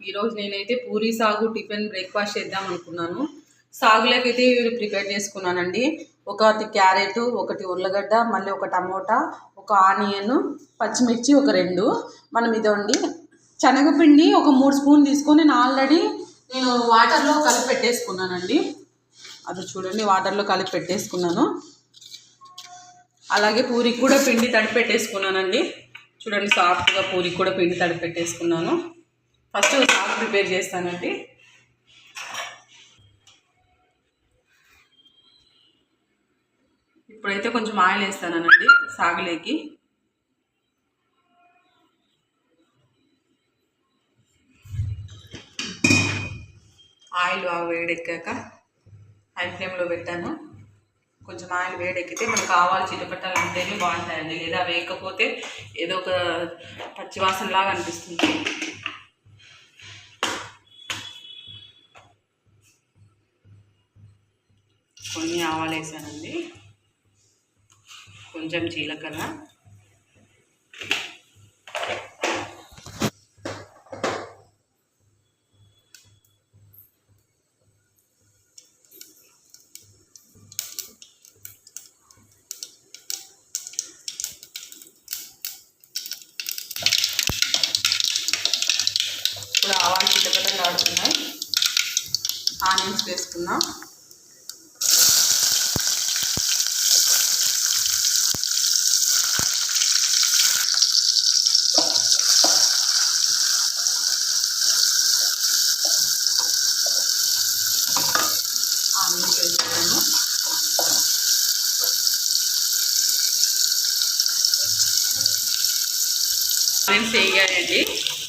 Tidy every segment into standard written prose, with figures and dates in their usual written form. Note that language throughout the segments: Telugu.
ఈరోజు నేనైతే పూరి సాగు టిఫిన్ బ్రేక్ఫాస్ట్ చేద్దాం అనుకున్నాను. సాగులకైతే ప్రిపేర్ చేసుకున్నానండి. ఒకటి క్యారెట్, ఒకటి ఉర్లగడ్డ, మళ్ళీ ఒక టమోటా, ఒక ఆనియన్, పచ్చిమిర్చి ఒక 2. మనం ఇదండి శనగపిండి ఒక 3 స్పూన్ తీసుకొని నేను వాటర్లో కలిపి పెట్టేసుకున్నానండి. అది చూడండి, వాటర్లో కలిపి పెట్టేసుకున్నాను. అలాగే పూరికి కూడా పిండి తడిపి పెట్టేసుకున్నానండి. చూడండి, సాఫ్ట్గా పూరికి కూడా పిండి తడిపి పెట్టేసుకున్నాను. ఫస్ట్ సాగు ప్రిపేర్ చేస్తానండి. ఇప్పుడైతే కొంచెం ఆయిల్ వేస్తానండి సాగులేకి. ఆయిల్ బాగా వేడెక్కాక హై ఫ్లేమ్లో పెట్టాను. కొంచెం ఆయిల్ వేడెక్కితే మనకు ఆవాలు చిటపట్టలు అంటేనే బాగుంటాయండి, లేదా వేయకపోతే ఏదో ఒక పచ్చివాసనలాగా అనిపిస్తుంది. కొన్ని ఆవాలు వేసానండి, కొంచెం జీలకర్ర, ఇప్పుడు ఆవాలు చిటపట్టలు ఆడుతున్నాయి. ఆనియన్స్ వేసుకున్నాం. ఆనియన్స్ వేసుకున్నాను. ఆనియన్స్ వేయాలండి,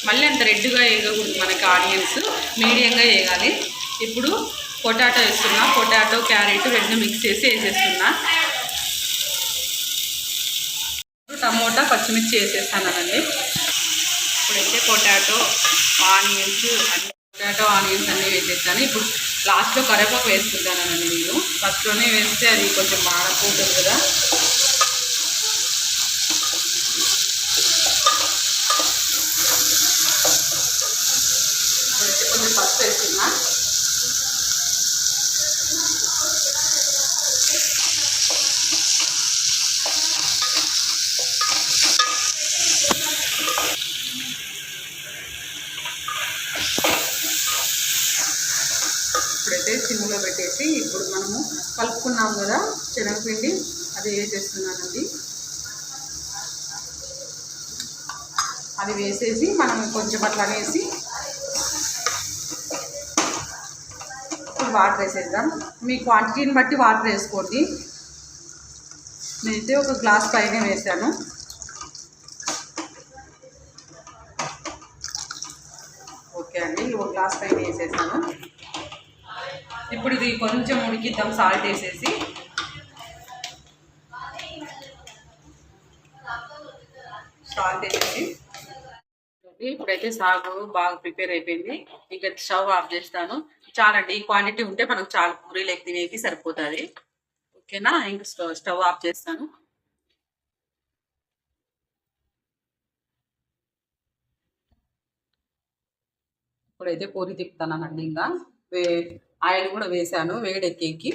మళ్ళీ అంత రెడ్గా వేయకూడదు. మనకి ఆనియన్స్ మీడియంగా వేయాలి. ఇప్పుడు పొటాటో వేస్తున్నా. పొటాటో, క్యారెట్ 2 మిక్స్ చేసి వేసేస్తున్నా. టమోటా, పచ్చిమిర్చి వేసేస్తానండి. ఇప్పుడైతే పొటాటో ఆనియన్స్ అన్నీ వేసేస్తాను. ఇప్పుడు లాస్ట్లో కరివేపాకు వేసుకుంటానండి. నేను ఫస్ట్లోనే వేస్తే అది కొంచెం మాడకపోతుంది కదా. ఇప్పుడైతే కొంచెం పసుపు వేస్తున్నా. ఇప్పుడైతే సిమ్లో పెట్టేసి ఇప్పుడు మనము కలుపుకున్నాం కదా శనగపిండి, అది వేసేస్తున్నానండి. అది వేసేసి మనం కొంచెం అట్లా వేసి ఇప్పుడు వాటర్ వేసేద్దాం. మీ క్వాంటిటీని బట్టి వాటర్ వేసుకోండి. నేనైతే ఒక గ్లాస్ పైన వేసాను. ఓకే అండి, ఒక గ్లాస్ పైన వేసేసాను. ఇప్పుడు ఇది కొంచెం ఉడికిద్దాం సాల్ట్ వేసేసి. ఇప్పుడైతే సాగు బాగా ప్రిపేర్ అయిపోయింది. ఇక స్టవ్ ఆఫ్ చేస్తాను. చాలండి, ఈ క్వాంటిటీ ఉంటే మనకు చాలా పూరీలు తినేకి సరిపోతుంది. ఓకేనా, ఇంక స్టవ్ ఆఫ్ చేస్తాను. ఇప్పుడైతే పూరి తిప్పుతానండి. ఇంకా ఆయిల్ కూడా వేసాను వేడెక్కేకి.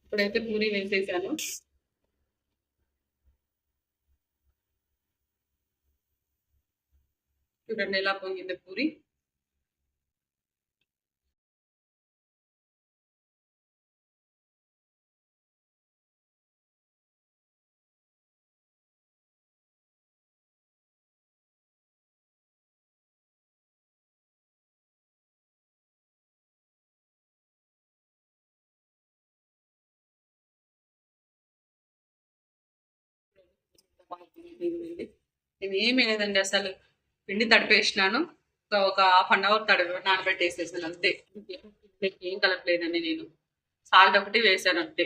ఇప్పుడైతే పూరి వేసేసాను. చూడండి ఎలా పొంగింది పూరి. నేను ఏమి లేదండి, అసలు పిండి తడిపేసినాను. ఒక ½ అవర్ నానబెట్టేసేసాను అంతే. ఏం కలపలేదండి, నేను సాల్ట్ ఒకటి వేసాను అంతే.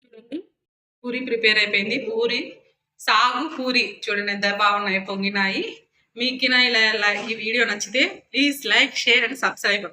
చూడండి పూరి ప్రిపేర్ అయిపోయింది. పూరి సాగు పూరి చూడండి ఎంత బాగున్నాయి, పొంగినాయి. మీకు ఇలా ఈ వీడియో నచ్చితే please like, share and subscribe.